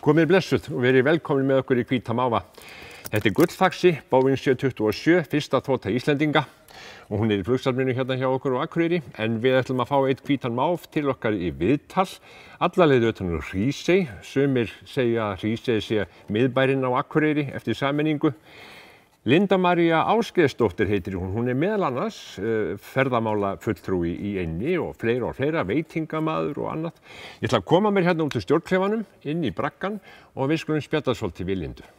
Komið blessuð og verið velkomin með okkur í Hvíta máva. Þetta Gullfaxi, Boeing 727, fyrsta þota Íslendinga og hún í flugsafninu hérna hjá okkur á Akureyri. En við ætlum að fá einn hvítan máv til okkar í viðtal. Alla leið utan úr Hrísey. Sumir segja að Hrísey sé miðbærinn á Akureyri eftir sameiningu. Linda María Ásgeirsdóttir heitir hún. Hún meðal annars ferðamála fulltrúi í eynni og fleira, veitingamaður og annað. Ég ætla að koma mér hérna út úr stjórnklefanum, inn í braggann og við skulum spjalla svolítið við Lindu.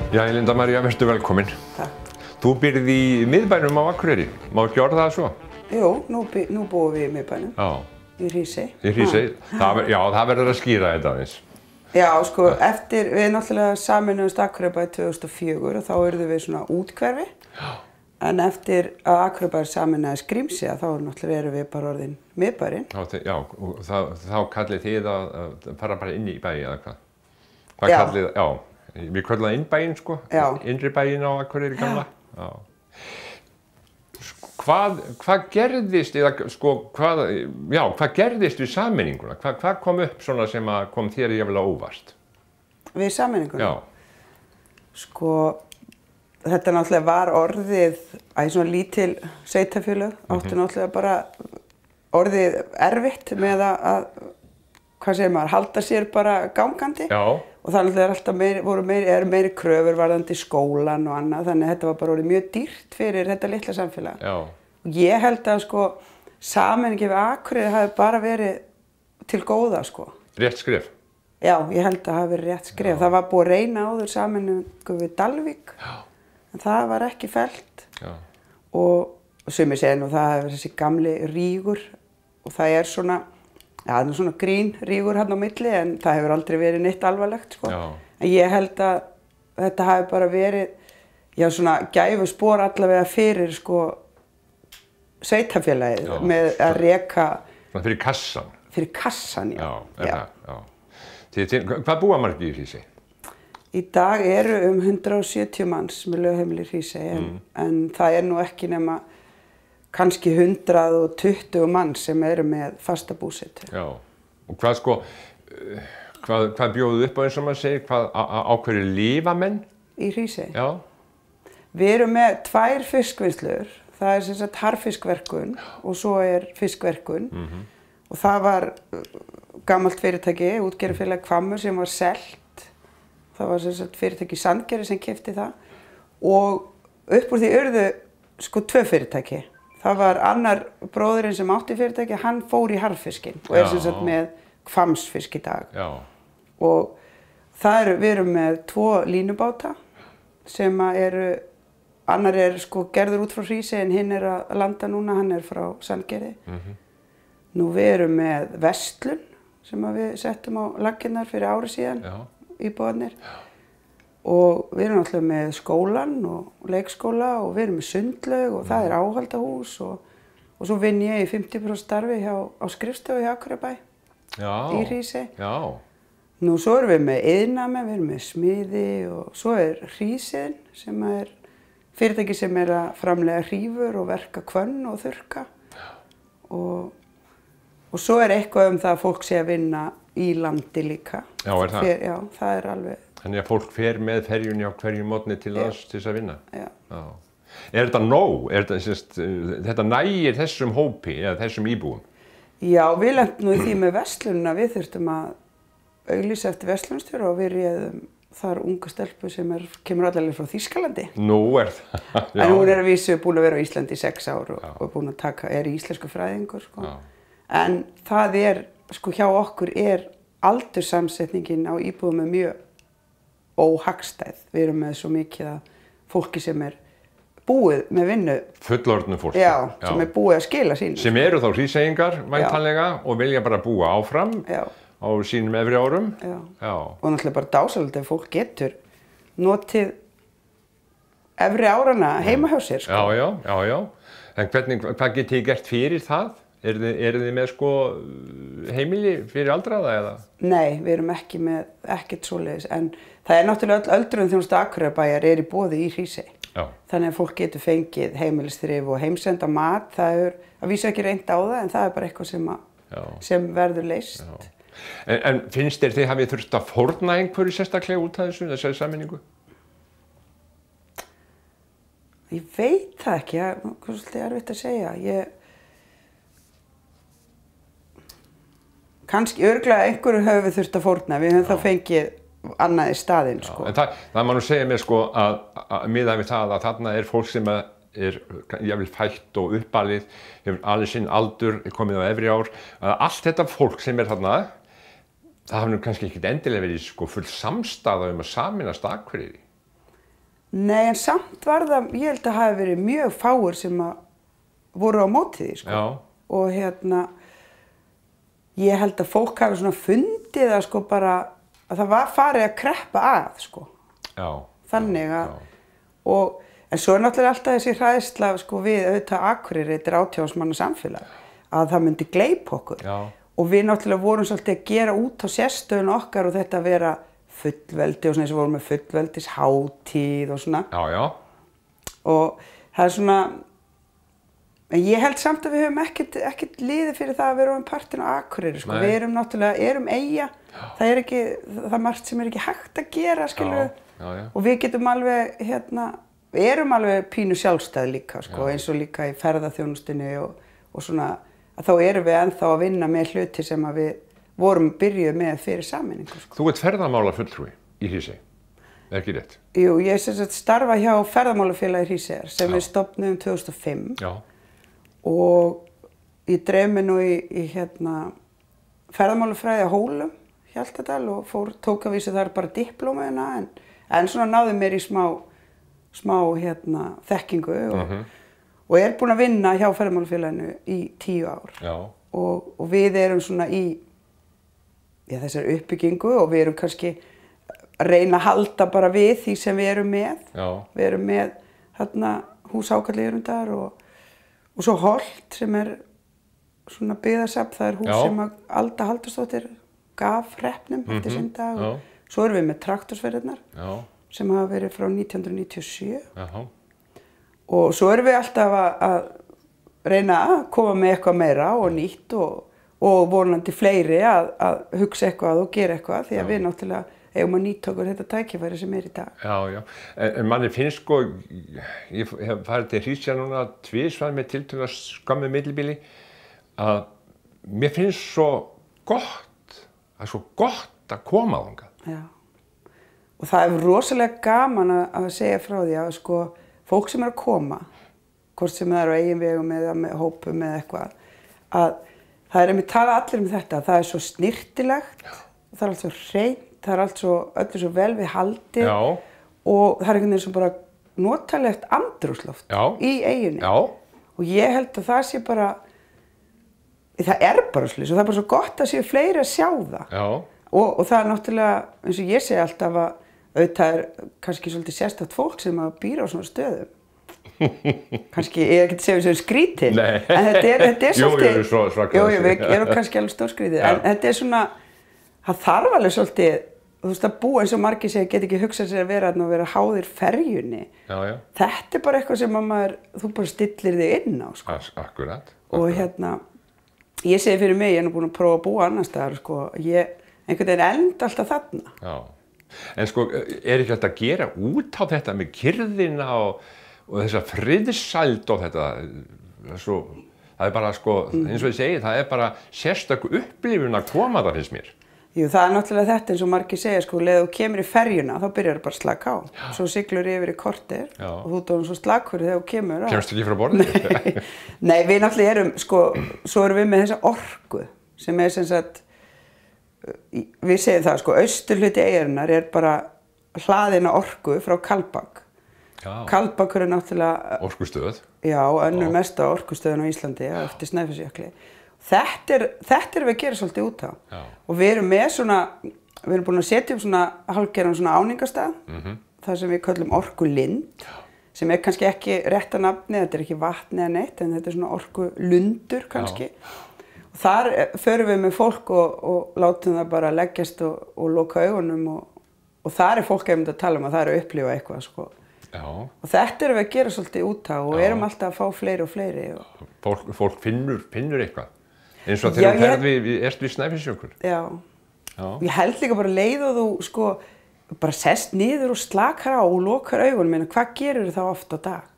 Já, Linda María, vertu velkomin. Takk. Þú býrð í miðbænum á Akureyri. Má ekki orða það svo? Jú, nú búum við í miðbænum. Já. Í Hrísey. Í Hrísey. Það verður að skýra þetta aðeins. Já, sko, við náttúrulega sameinuðumst Akureybæ 2004 og þá urðum við svona úthverfi. Já. En eftir að Akureybæ sameinaðist Grímsey, þá náttúrulega erum við bara orðin miðbærinn. Já, og þá kallið þið að fara bara inn í bæi eða hvað? Hvað kallið, já. Við köllum það innbæinn, sko, innri bæinn á Akureyri gamla. Já. Hvað gerðist, hvað gerðist við sameininguna? Hvað kom upp svona sem kom þér jafnvel á óvart? Við sameininguna? Já. Sko, þetta náttúrulega var orðið, svona lítil sveitarfélög, áttu náttúrulega bara orðið erfitt með að, hvað segir maður, halda sér bara gangandi. Já. Og þannig að það er alltaf meiri kröfur varðandi skólan og annað, þannig að þetta var bara orðið mjög dýrt fyrir þetta litla samfélag. Já. Og ég held að sko, sameiningi við Akureyri hafi bara verið til góða, sko. Rétt skref? Já, ég held að það hafi verið rétt skref. Já. Það var búið að reyna áður sameiningu við Dalvík, en það var ekki fellt. Já. Og sumir segja nú það hefur þessi gamli rígur og það er svona, það er svona grín rígur hérna á milli en það hefur aldrei verið neitt alvarlegt, sko. Já. En ég held að þetta hafi bara verið, svona gæfuspor allavega fyrir, sko, sveitarfélagið með að reka. Svona fyrir kassan? Fyrir kassan, já. Já. Hvað búa margir í Hrísey? Í dag eru 170 manns með lögheimili í Hrísey en það er nú ekki nema kannski 120 mann sem eru með fasta búsetu. Já, og hvað bjóðu upp á eins og maður segir, á hverju lifa menn? Í Hrísey? Já. Við erum með 2 fiskvinnslur, það er sem sagt harðfiskverkun og svo er fiskverkun og það var gamalt fyrirtæki, útgerðarfélag Hvammur sem var selt, það var sem sagt fyrirtæki Sandgerði sem keypti það og upp úr því urðu sko 2 fyrirtæki. Það var annar bróðurinn sem átti fyrirtæki, hann fór í harðfiskinn og er sem sagt með Hvammsfisk í dag. Já. Og við erum með 2 línubáta sem eru, annar er sko gerður út frá Hrísey en hinn er að landa núna, hann er frá Sandgerði. Nú við erum með verslun sem við settum á laggirnar fyrir ári síðan, íbúarnir. Og við erum náttúrulega með skólan og leikskóla og við erum með sundlaug og það er áhaldahús og svo vinn ég í 50% starfi á skrifstofu hjá Akureybæ í Hrísey. Já. Nú svo erum við með iðnnámi, við erum með smiði og svo er Hríseyinn sem er fyrirtæki sem er að framleiða hrífur og verka hvönn og þurrka. Og svo er eitthvað það að fólk sé að vinna í landi líka. Já, er það? Já, það er alveg. Þannig að fólk fer með ferjunni á hverju mótni til lands til þess að vinna? Já. Er þetta nóg? Þetta nægir þessum hópi eða þessum íbúum? Já, við lentum nú í því með verslunina. Við þurftum að auglýsa eftir verslunstjóra og við réðum þar unga stelpu sem kemur allavega frá Þýskalandi. Nú er það. En hún er að vísu búin að vera á Íslandi í 6 ár og búin að er íslensku fræðingur, sko. En það er, sko, hjá okkur er aldurssamsetningin á íbúum mjög óhagstæð. Við erum með svo mikið að fólki sem búið með vinnu. Fullorðnu fólki. Já, sem búið að skila sínu. Sem eru þá hríseyingar, væntanlega, og vilja bara búa áfram. Já. á sínum efri árum. Já. Og náttúrulega bara dásalegt ef fólk getur notið efri árana heima hjá sér, sko. Já. En hvað getið þið gert fyrir það? Eru þið með sko heimili fyrir aldraða eða? Nei, við erum ekki með ekkert svoleiðis, en það náttúrulega öll öldrunarþjónusta Akureyrarbæjar í boði í Hrísey. Þannig að fólk getur fengið heimilisþrif og heimsenda mat. Það að vísu ekki reynt á það, en það bara eitthvað sem verður leyst. En finnst þér þið hafið þurft að fórna einhverju sérstaklega út af þessari sameiningu? Ég veit það ekki, það er svolítið erfitt að segja. Kannski örugglega einhverju höfum við þurft að fórna, við höfum þá fengið annað í staðinn, sko. En það má nú segja mér, sko, að miðað við það að þarna fólk sem jafnvel fætt og uppalið, hefur alveg sinn aldur, komið á efri ár, að allt þetta fólk sem þarna, það hafi nú kannski ekkert endilega verið sko full samstaða að sameinast Akureyri. Nei, en samt var það, ég held að hafi verið mjög fáir sem voru á móti því, sko. Og ég held að fólk hafi svona fundið að sko bara, að það var farið að kreppa að, sko. Þannig að, en svo náttúrulega alltaf þessi hræðsla, sko, við auðvitað Akureyri, þetta 18 manna samfélag, að það myndi gleypa okkur. Og við náttúrulega vorum svolítið að gera út á sérstöðun okkar og þetta að vera fullveldi og svona eins og vorum með fullveldishátíð og svona. Og það svona, en ég held samt að við höfum ekkert liðið fyrir það að vera um partin á Akureyri, sko. Við erum náttúrulega, eyja, það ekki, það margt sem ekki hægt að gera, skilur. Og við getum alveg, við erum alveg pínu sjálfstæð líka, sko, eins og líka í ferðaþjónustunni og svona, að þá erum við ennþá að vinna með hluti sem að við vorum byrjuð með fyrir sameiningu, sko. Þú ert ferðamálafulltrúi í Hrísey, ekki rétt? Jú, ég starfa hjá Ferðamálafélagi Hríseyjar sem við stofnuðum 2005. Og ég dreif mig nú í ferðamálafræði á Hólum, Hjaltadal, og tók að vísu þar bara diplómuna, en svona náði mér í smá þekkingu og búin að vinna hjá Ferðamálafélaginu í 10 ár. Og við erum svona í þessari uppbyggingu og við erum kannski að reyna að halda bara við því sem við erum með. Við erum með hús Hákarlíðurundar og svo Holt sem svona byggðasafn, það hús sem að Alda Halldórsdóttir gaf hreppnum eftir sinn dag. Og svo erum við með traktorsferðirnar sem hafa verið frá 1997. Og svo erum við alltaf að reyna að koma með eitthvað meira og nýtt og vonandi fleiri að hugsa eitthvað og gera eitthvað, því að við náttúrulega eigum að nýta okkur þetta tækifæri sem í dag. En manni finnst, sko, ég hef farið til Hríseyjar núna tvisvar með tiltölulega skömmu millibili, að mér finnst svo gott að koma þangað. Og það rosalega gaman að segja frá því að sko, fólk sem að koma, hvort sem það á eigin vegum eða með hópum eða eitthvað, að það einmitt tala allir þetta, það svo snyrtilegt, það allt svo hreint, það öllu svo vel við haldið og það einhvern veginn svo bara notalegt andrúmsloft í eyjunni. Og ég held að það sé bara, það bara slys og það bara svo gott að séu fleiri að sjá það. Og það náttúrulega, eins og ég segi alltaf að auðvitað kannski svolítið sérstakt fólk sem að býra á svona stöðum. Kannski, ég ekki að segja þessu skrítið, en þetta svolítið, við erum kannski alveg stórskrítið, en þetta svona, það þarf alveg svolítið, þú veist að búa eins og margir segja, get ekki hugsað sér að vera og vera háðir ferjunni. Þetta bara eitthvað sem þú bara stillir þig inn á, sko. Akkurat. Og ég segi fyrir mig, ég nú búin að prófa að búa annars staðar, sko, ég einhvern veginn enda alltaf þarna. En sko, ekki hægt að gera út á þetta með kyrrðina og þessa friðsæld og þetta, það bara sko, eins og ég segi, það bara sérstök upplifun að koma það finnst mér. Jú, það náttúrulega þetta eins og margir segja, sko, leið þú kemur í ferjuna, þá byrjar bara að slaka á. Svo siglur yfir í korter og þú tóðum svo slakur þegar þú kemur. Kemst ekki frá borðið? Nei, við náttúrulega erum, sko, svo erum við með þessa orku sem sem sagt, við segjum það, sko, austurhluti eyjarinnar bara hlaðina orku frá Kaldbak. Kaldbakur náttúrulega orkustöð. Já, önnur mesta orkustöðin á Íslandi eftir Snæfellsjökli. Þetta erum við að gera svolítið út á. Já. Og við erum með svona, við erum búin að setja upp svona hálfgerðan svona áningarstað, það sem við köllum Orkulind, sem kannski ekki rétta nafni, þetta ekki vatn eða neitt, en þetta svona orkulundur kannski. Og þar förum við með fólk og látum það bara leggjast og loka augunum og þar fólk einmitt að tala að það að upplifa eitthvað, sko. Já. Og þetta erum við að gera svolítið út á og erum alltaf að fá fleiri og fleiri. Fólk finnur eitthvað, eins og þegar þú ert við Snæfellsjökul. Já. Ég held líka bara leið og þú, sko, bara sest niður og slakar á og lokar augunum, hvað gerir þá oft á dag?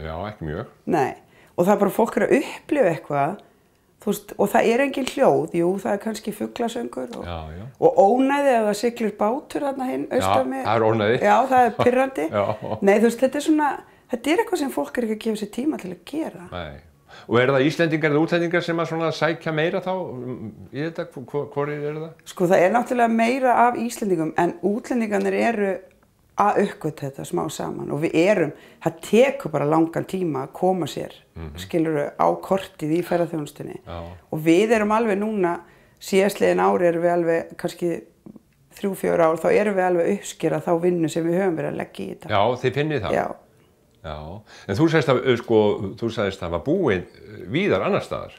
Já, ekki mjög. Nei, og það bara fólk að upplifa eitthvað, þú veist, og það engin hljóð, jú, það kannski fuglasöngur og ónæði ef það siglir bátur þarna hinn austan með. Já, það ónæði. Já, það pirrandi. Nei, þú veist, þetta svona, þetta eitthvað sem fólk ekki að gefa sér tíma til að gera. Nei. Og það Íslendingar eða útlendingar sem að svona sækja meira þá í þetta? Hvorir það? Sko, það náttúrulega meira af Íslendingum, en útlendingarnir eru að uppgötva þetta smá saman og það tekur bara langan tíma að koma sér, skilurðu, á kortið í ferðaþjónustunni. Og við erum alveg núna, síðastliðin ári erum við alveg, kannski 3-4 ár, þá erum við alveg uppskera þá vinnu sem við höfum verið að leggja í þetta. Já, þið finnið það? Já. Já, en þú sagðist að var búin víðar annar staðar.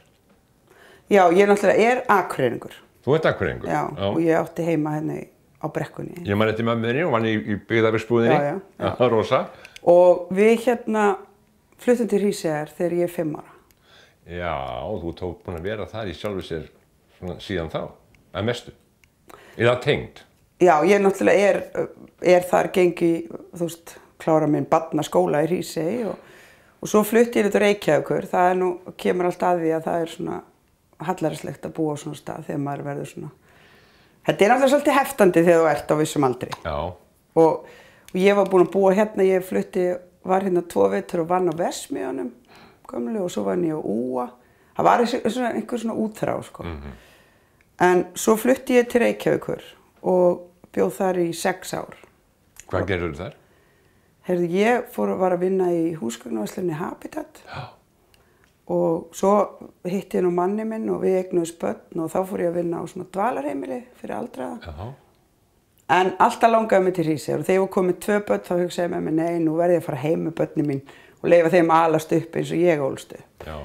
Já, ég náttúrulega Akureyringur. Þú ert Akureyringur? Já, og ég átti heima henni á Brekkunni. Ég man eftir mömmunni og vann í byggðarverksbúðinni. Já. Rosa. Og við fluttum til Hríseyjar þegar ég 5 ára. Já, þú tók búin að vera þar í sjálfu sér síðan þá, að mestu. Eða tengd? Já, ég náttúrulega þar gengi, þú veist, klára minn barnaskóla í Hrísey og svo flutti ég til Reykjavíkur. Það kemur alltaf að því að það svona hallærislegt að búa á svona stað þegar maður verður svona. Þetta náttúrulega svolítið heftandi þegar þú ert á vissum aldri. Já. Og ég var búin að búa hérna, var hérna 2 vetur og vann á Verksmiðjunum gömlu og svo vann ég á Úa. Það var einhver svona útþrá, sko. En svo flutti ég til Reykjavíkur og bjóð þar í 6 ár. Hvað gerðirðu þar? Heyrðu, ég var að vinna í húsgagnaverslunni Habitat. Já. Og svo hitti ég manni minn og við eignuðumst börn og þá fór ég að vinna á svona dvalarheimili fyrir aldraða. Já. En alltaf langaði mig til Hríseyjar og þegar ég var komið 2 börn þá hugsaði ég með mér, nei, nú verði ég að fara heim með börnin mín og leyfa þeim að alast upp eins og ég ólst upp. Já.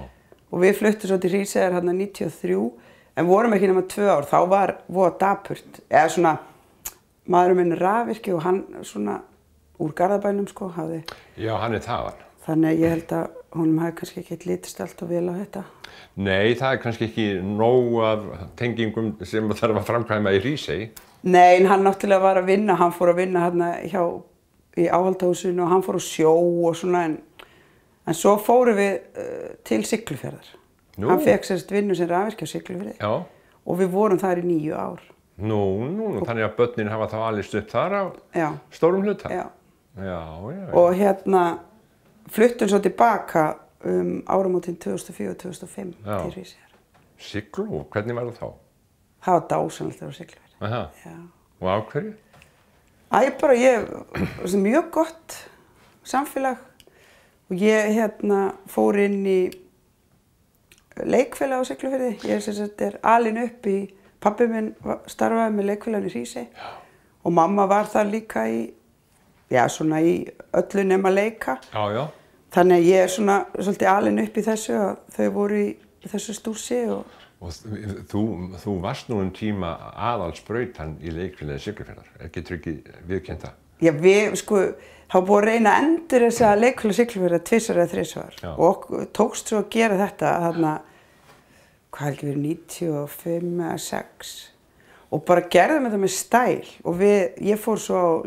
Og við fluttum svo til Hríseyjar hérna 93, en vorum ekki nema 2 ár, þá var voða dapurt. Eða svona, maðurinn minn rafvirki og hann svona úr Garðabænum, sko, hafði. Já, hann þaðan. Þannig ég held að honum hafi kannski ekki litist alltaf vel á þetta. Nei, það kannski ekki nóg af tengingum sem þarf að framkvæma í Hrísey. Nei, en hann náttúrulega var að vinna, hann fór að vinna hérna í áhaldahúsinu og hann fór á sjó og svona, en svo fórum við til Siglufjarðar. Hann fekk sérst vinnu sem rafvirki á Siglufirði. Já. Og við vorum þar í 9 ár. Nú, þannig að börnin hafa þá alist upp þar á stórum hluta. Já. Já. Og fluttum svo tilbaka áramótin 2004-2005 til Hríseyjar. Siglú, hvernig var það þá? Það var dásamlegt á Siglufirði. Aha. Já. Og á hverju? Það mjög gott samfélag og ég fór inn í leikfélag á Siglufirði. Ég alin upp í, pabbi minn starfaði með leikfélaginu í Hrísey og mamma var þar líka í öllu nema leika. Já, já. Þannig að ég svolítið alin upp í þessu og þau voru í þessu stúrsi og þú varst nú tíma aðalsbrautan í leikfélagi Siglufjarðar. Getur ekki viðurkennt það? Já, þá búið að reyna að endur þessa leikfélagi Siglufjarðar 2 eða 3 ára og tókst svo að gera þetta þarna, hvað ekki verið 95 eða 6 og bara gerðum þetta með stæl og ég fór svo á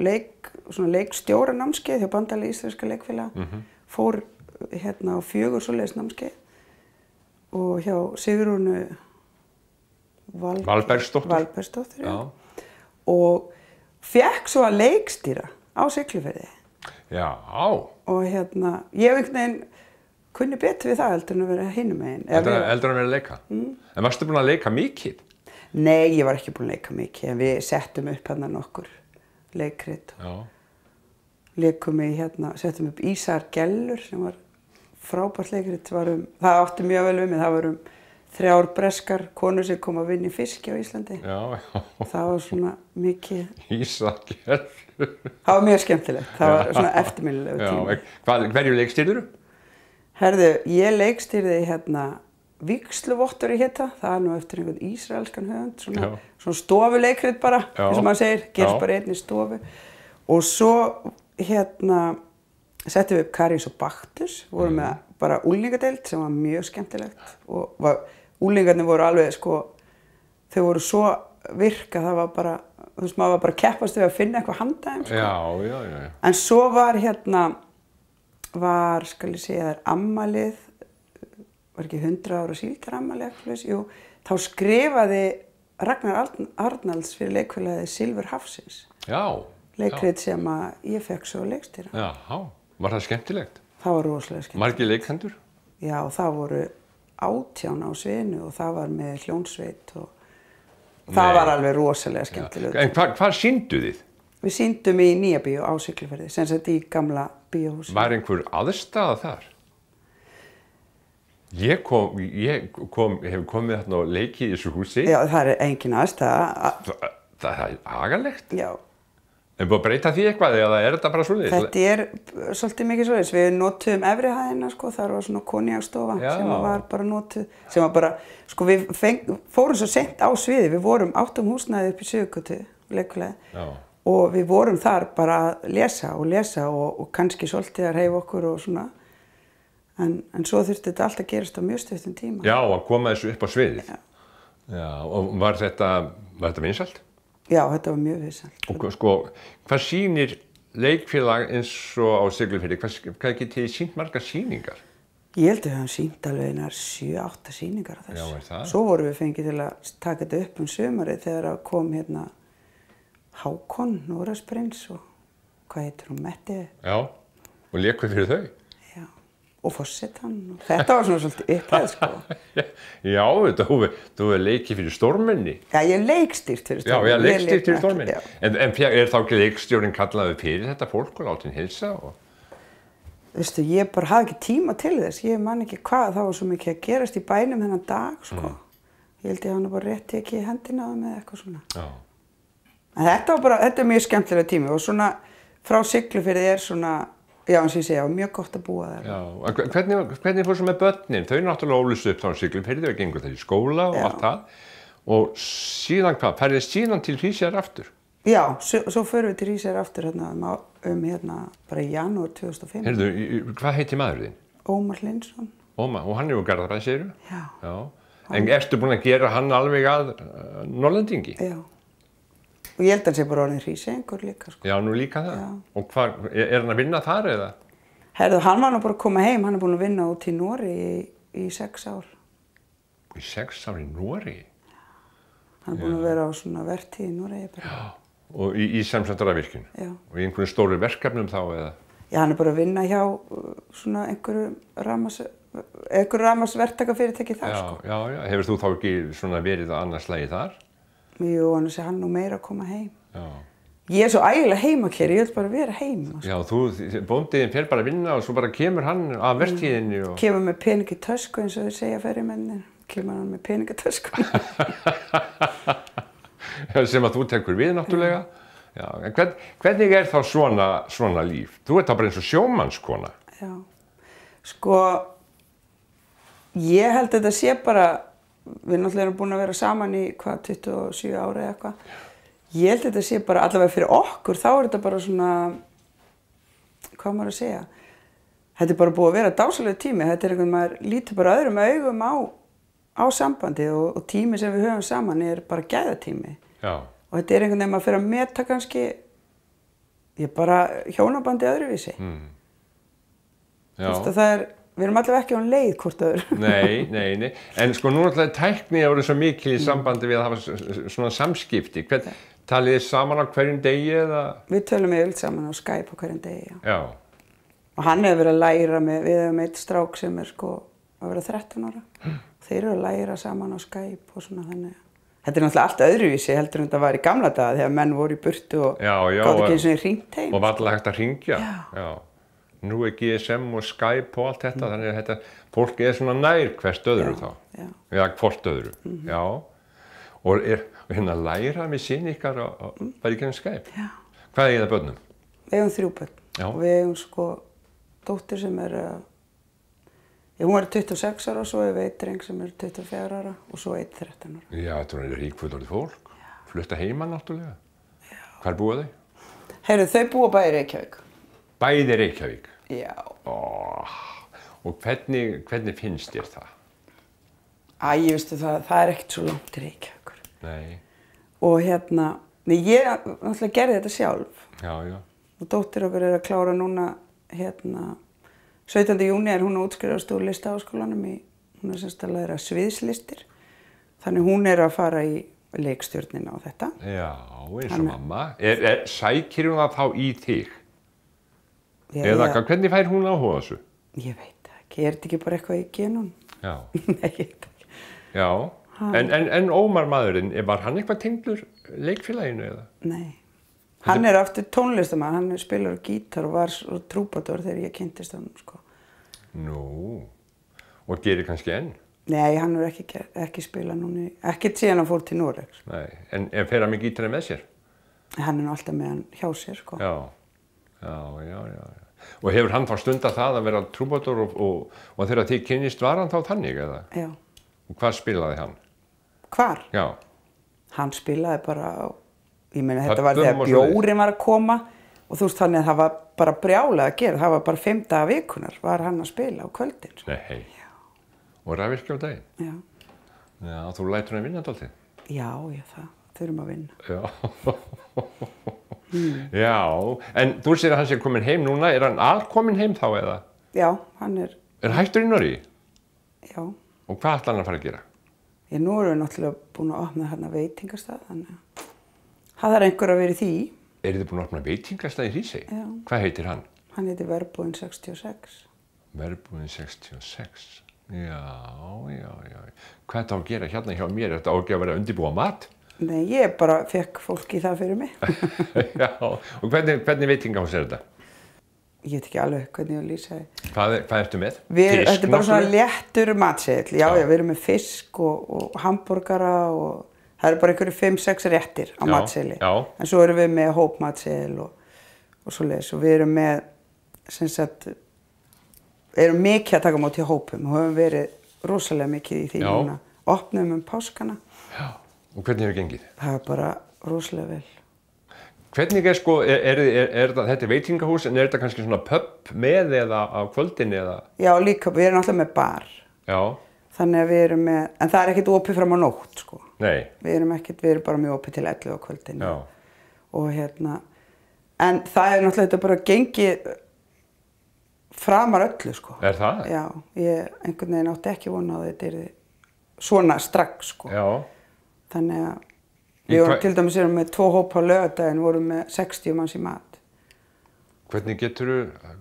leikstjóranámskeið hjá Bandalagi íslenska leikfélaga, fór á 4 svoleiðis námskeið og hjá Sigrúnu Valbergsdóttur, og fekk svo að leikstýra á Siglufirði. Já. Og ég einhvern veginn kunni betur við það heldur en að vera hinum megin. Heldur en að vera að leika? En varstu búin að leika mikið? Nei, ég var ekki búin að leika mikið, en við settum upp nokkur leikrit. Já. Leikum settum upp Ísar Gellur sem var frábært leikrit. Það átti mjög vel við mig, það var 3 breskar konur sem kom að vinna í fiski á Íslandi. Já. Það var svona mikið... Ísagerð. Það var mjög skemmtilegt. Það var svona eftirminnilegu tími. Já, hverju leikstýrðirðu? Herðu, ég leikstýrði Vígsluvottur hétta. Það nú eftir einhvern ísraelskan höfund. Svona stofuleikrit bara, eins og maður segir. Gerst bara einn í stofu. Og svo settum við upp Karíus og Baktus. Vorum með bara úlingadeild sem var mjög skemmtilegt. Og úlingarnir voru alveg, þau voru svo virka, það var bara, þú veist, maður var bara að keppast við að finna eitthvað handa þeim, Já. En svo var, skal ég segja þér, ammalið, var ekki 100 ára síldarammalið, jú, þá skrifaði Ragnar Arnalds fyrir leikfélagið Silfur hafsins. Já. Leikrit sem að ég fekk svo leikstýra. Já, var það skemmtilegt? Það var rosalega skemmtilegt. Margir leikendur? Já, það voru 18 á sviðinu og það var með hljónsveit og það var alveg rosalega skemmtilegt. En hvað sýndu þið? Við sýndum í Nýja bíó á Siglufirði, sem sagt í gamla bíóhúsi. Var einhver aðstaða þar? Ég hef komið þarna og leikið í þessu húsi. Já, það er engin aðstaða. Það er agalegt. Já. En búið að breyta því eitthvað eða er þetta bara svoleiðis? Þetta er svolítið mikið svoleiðis. Við notuðum efri hæðina, þar var svona konjakstofa sem var bara notuð, sem var bara, við fórum svo seint á sviði, við vorum áttum húsnæði upp í Suðurgötu, leikfélagið, og við vorum þar bara að lesa og kannski svolítið að hreyfa okkur og svona, en svo þurfti þetta allt að gerast á mjög stuttum tíma. Já, að koma þessu upp á sviðið. Já, og var þetta vinsælt? Já, þetta var mjög vinsælt. Og hvað sýnir leikfélag eins og á Siglufirði? Hvað getið þið sýnt margar sýningar? Ég held að við höfum sýnt alveg 7-8 sýningar á þessu. Já, er það? Svo vorum við fengið til að taka þetta upp sumarið þegar kom Hákon, Noregsprins og hvað heitir hún, Metti? Já, og lékuð fyrir þau? Og forsetan. Þetta var svona svolítið upplæð, Já, þú hefur leikið fyrir Stórmenni. Já, ég hef leikstýrt fyrir Stórmenni. Já, ég hef leikstýrt fyrir Stórmenni. En er þá ekki leikstjórinn kallaði fyrir þetta fólk og látin heilsa? Veistu, ég bara hafði ekki tíma til þess. Ég man ekki hvað, það var svo mikið að gerast í bænum þennan dag, Ég held ég hafa bara rétt ekki í hendina á þeim eða eitthvað svona. Já. En þetta er mjög skemmtilega tími og svona frá Siglufirði svona, já, eins og ég segja, mjög gott að búa þar. Já, hvernig fór svo með börnin? Þau náttúrulega ólust upp þá á Siglufirði og gengur þær í skóla og allt það. Og síðan hvað? Færið síðan til Hríseyjar aftur? Já, svo förum við til Hríseyjar aftur bara í janúar 2005. Heyrðu, hvað heitir maður þinn? Ómar Hlynsson. Ómar, og hann er úr Garðabæ, segirðu? Já. En ertu búin að gera hann alveg að Norðlendingi? Já. Og ég held að hann sé bara orðinn Hríseyingur líka, Já, nú líka það? Já. Og er hann að vinna þar eða? Herðu, hann var nú bara að koma heim, hann er búinn að vinna út í Noregi í 6 ár. Í 6 ár í Noregi? Hann er búinn að vera á svona vertíð í Noregi bara. Já, og í Samsendaravirkjun? Já. Og í einhverjum stóru verkefnum þá eða? Já, hann er bara að vinna hjá svona einhverju rafmagnsverktakafyrirtæki þar, Já. Hefur þú þá ekki svona verið á annað slagi þar? Jú, annars er hann nú meira að koma heim. Já. Ég er svo ægilega heimakær, ég vil bara vera heima. Já, bóndiðinn fer bara að vinna og svo bara kemur hann af vertíðinni og... Kemur með pening í tösku eins og þeir segja ferjumennir. Kemur hann með pening í tösku. Sem að þú tekur við náttúrulega. Já, en hvernig er þá svona líf? Þú ert þá bara eins og sjómannskona. Já, ég held að þetta sé bara, við náttúrulega erum búin að vera saman í 27 ára eða eitthvað. Ég held að þetta sé bara, allavega fyrir okkur, þá er þetta bara svona, hvað maður að segja, þetta er bara búið að vera dásalega tími, þetta er einhvern maður lítur bara öðrum augum á sambandi og tími sem við höfum saman er bara gæðatími. Já. Og þetta er einhvern veginn maður fyrir að meta kannski, ég bara hjónabandi öðruvísi. Já. Þú veist að það er, við erum allavega ekki á leið hvort öðru. Nei. En nú náttúrulega tækni að vera svo mikil í sambandi við að hafa svona samskipti. Talið þið saman á hverjum degi eða? Við tölum yfirleitt saman á Skype á hverjum degi, Já. Og hann hefur verið að læra við hefum eitt strák sem er að vera 13 ára. Þeir eru að læra saman á Skype og svona þannig. Þetta er náttúrulega allt öðruvísi heldur en þetta var í gamla daga þegar menn voru í burtu og gátu ekki eins og hringt heim. Og varla hægt að hringja. Já. nú GSM og Skype og allt þetta, þannig að þetta fólk svona nær hvert öðru þá. Já, hvort öðru. Já. Og hérna læra með sín ykkar bara í gegnum Skype. Já. Hvað það börnum? Við eigum 3 börn. Já. Og við eigum sko dóttir sem hún 26 ára og svo við einn dreng sem 24 ára og svo einn 13 ára. Já, þetta er ríkfullorðið fólk. Flutta heima náttúrulega. Já. Hvar búa þau? Heyrðu, þau búa bæði í Reykjavík. Bæði í Reykjavík? Já. Og hvernig finnst þér það? Veistu það ekkert svo langt til Reykjavíkur. Nei. Og hérna, ég náttúrulega gerði þetta sjálf. Já, já. Og dóttir okkur að klára núna, 17. júní hún að útskrifast úr Listaháskólanum hún semst að læra sviðslistir. Þannig hún að fara í leikstjórnina á þetta. Já, eins og mamma. Sækir hún það þá í þig? Eða hvernig fær hún áhuga þessu? Ég veit ekki. Er þetta ekki bara eitthvað í genunum? Já. Nei, ég veit ekki. Já. En Ómar maðurinn, var hann eitthvað tengdur leikfélaginu eða? Nei. Hann aftur tónlistarmaður. Hann spilar á gítar og var trúbador þegar ég kynntist hann, sko. Nú. Og gerir kannski enn? Nei, hann ekki spilað núna, ekkert síðan hann fór til Noregs. Nei, en fer hann með gítarinn með sér? Hann alltaf með hann hjá sér, sko. Já. Og hefur hann þá stundað það að vera trúbador og þegar þið kynnist var hann þá þannig, eða? Já. Og hvað spilaði hann? Hvar? Já. Hann spilaði bara ég meina þetta var þegar bjórinn var að koma og þú veist þannig að það var bara brjálað að gera, það var bara 5 daga vikunar var hann að spila á kvöldin. Nei. Og rafvirkja á daginn? Já. Já, þú lætur hann vinna dálítið? Já, það þurfum að vinna. Já. Já, en þú segir að hann sé komin heim núna, hann alkomin heim þá eða? Já, hann Er hættur í Noregi? Já. Og hvað ætlar hann að fara að gera? Nú erum við náttúrulega búin að opna hérna veitingastað, þannig að það einhver að vera í því. Þið búin að opna veitingastað í Hrísey? Já. Hvað heitir hann? Hann heitir Verbúðin 66. Verbúðin 66. Já. Hvað er þetta að gera hérna hjá mér? Er þetta að vera að undirbúa mat? Nei, ég bara fekk fólk í það fyrir mig. Já, og hvernig veitingahús er þetta? Ég veit ekki alveg hvernig ég lýsa því. Hvað ertu með? Þetta er bara svona léttur matseðill. Já, við erum með fisk og hamborgara og það bara einhverju 5-6 réttir á matseðli. En svo erum við með hópmatseðil og svoleiðis. Og við erum með, erum mikið að taka móti í hópum og höfum verið rosalega mikið í því núna. Opnum páskana. Já, og hvernig hefur gengið? Það bara rosalega vel. Hvernig þetta veitingahús, en þetta kannski svona pub með eða á kvöldin eða? Já, líka, við erum alltaf með bar. Já. Þannig að við erum með, en það ekkert opið fram á nótt, sko. Nei. Við erum bara mjög opið til 11 á kvöldin. Já. Og en það náttúrulega þetta bara gengið framar öllu, sko. Er það? Já, einhvern veginn átti ekki vona að þetta svona strax, sko. Já. Þannig að við vorum til dæmis með 2 hópa á laugardaginn, vorum með 60 manns í mat. Hvernig geturðu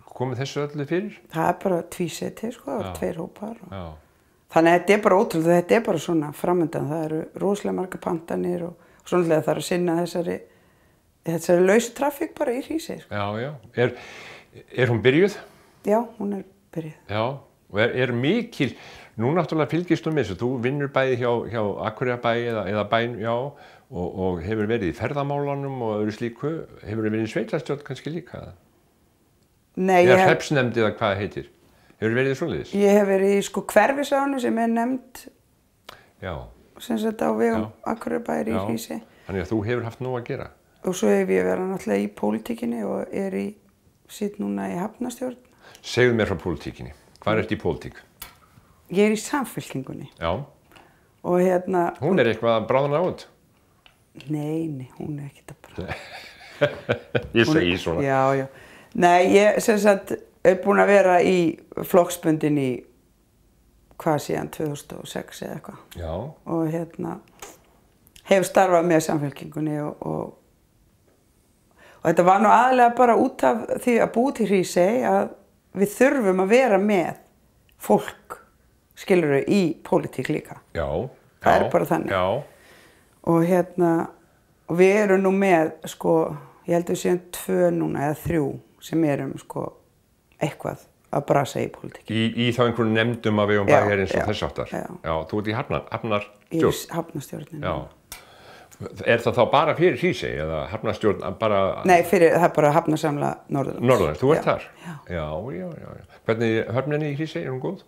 komið þessu öllu fyrir? Það bara tvíseti, sko, 2 hópar. Já. Þannig að þetta bara ótrúlega, þetta bara svona framöndan. Það eru rosalega margar pantanir og svonlega það að sinna þessari lausu trafík bara í Hrísey, sko. Já. Er hún byrjuð? Já, hún byrjuð. Já, og mikil, nú náttúrulega fylgist með þessu, þú vinnur bæði hjá Akureyrarbæ eða bæn, já, og hefur verið í ferðamálanum og öðru slíku, hefur verið í sveitarstjórn kannski líka? Nei, eða hreppsnefnd eða hvað heitir? Hefur verið í svoleiðis? Ég hef verið í hverfisánu sem nefnd, já, sem sagt á vegum Akureyrarbæjar í Hrísey. Þannig að þú hefur haft nóg að gera? Og svo hef ég verið náttúrulega í pólitíkinni og sitt núna í hafnarstjórn. Segðu mér frá pólitíkinni. Hvað ertu í pólitík? Ég í Samfylkingunni. Já. Og hún eitthvað að bráðna út? Nei, hún ekkert að bráðna. Ég segi svona. Já. Nei, ég búin að vera í flokksbundin í hvað síðan 2006 eða eitthvað. Já. Og hefur starfað með Samfylkingunni og þetta var nú aðalega bara út af því að búa til Hrísey að við þurfum að vera með fólk, skilurðu, í pólitík líka. Já. Það bara þannig. Já. Og við erum nú með, sko, ég held við séum 2 núna eða 3 sem erum, sko, eitthvað að brasa í pólitík. Í þá einhverjum nefndum að vegum bæjarins og þess áttar? Já, þú ert í Hafnarstjórn? Í Hafnarstjórninu. Já. Er það þá bara fyrir Hrísey eða Hafnarstjórn bara... Nei, það er bara Hafnarsamla Norðurlands. Norðurlands, þú ert þar? Já. Hvernig er höfninni í Hrísey, er hún góð?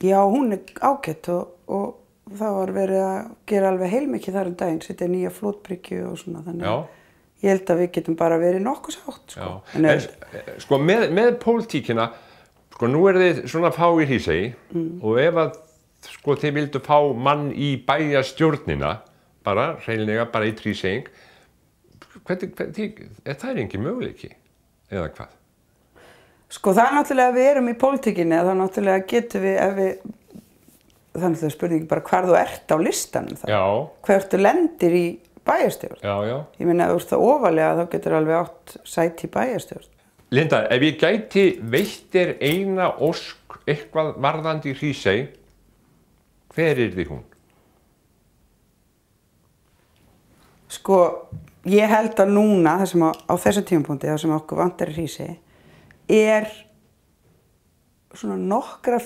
Já, hún er ágætt og það var verið að gera alveg heilmikið þar daginn, setja nýja flótbryggju og svona, þannig að ég held að við getum bara verið nokkuð sátt, sko. En sko, með pólitíkina, sko, nú þið svona fá í Hrísey og ef að, sko, þið vildu fá mann í bæjarstjórnina, bara, hreinlega, bara í Hríseying, það engin möguleiki, eða hvað? Sko, það náttúrulega við erum í pólitíkinni, þá náttúrulega getum við, ef við, það er náttúrulega spurning bara hvar þú ert á listanum það. Hver þú lendir í bæjarstjórn. Ég meina, ef þú ert það ofalega, þá getur alveg átt sæti í bæjarstjórn. Linda, ef ég gæti veitt þér eina ósk eitthvað varðandi í Hrísey, hver því hún? Sko, ég held að núna, á þessu tímapunkti, það sem okkur vantar í Hrísey, svona nokkra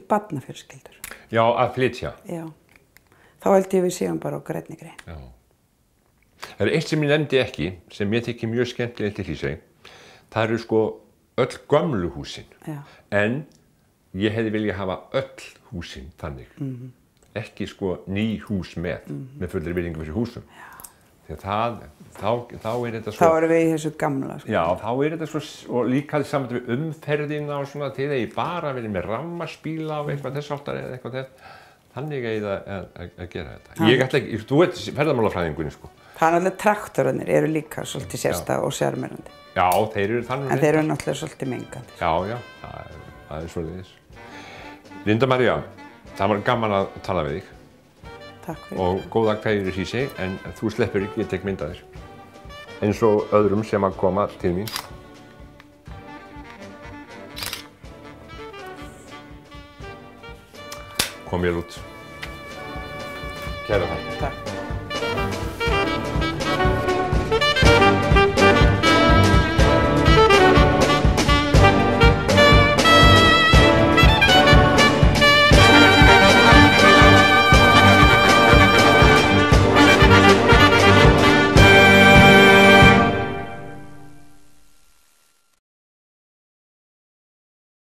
barnafjölskyldur. Já, að flytja. Já. Þá held ég við séum bara á grænni grein. Já. Það eitt sem ég nefndi ekki, sem ég þykir mjög skemmtilegt í Hrísey. Það eru sko öll gömlu húsin. Já. En ég hefði viljað hafa öll húsin þannig. Ekki sko ný hús með fullri virðingu fyrir húsum. Já. Því að þá þetta svo... Þá erum við í þessu gamla. Sko. Já, þá þetta svo, og líka saman við umferðina og svona, þegar ég bara verið með rammaspíla og eitthvað þess áttar eða eitthvað þess. Þannig að gera þetta. Ég ætla ekki, þú ert ferðamálafræðingunni, sko. Það er náttúrulega traktorarnir eru líka svolítið sérstæð og sérmerandi. Já, þeir eru þannig. En þeir eru náttúrulega svolítið mengandi. Já, það er svolítið þess. Linda María, það var gaman að tala við þig. Takk fyrir. Og góða kveðjur í Hrísey, en þú sleppur ekki, ég tek mynd af þér. Eins og öðrum sem að koma til mín. Kom vel út. Kæra þakk. Takk.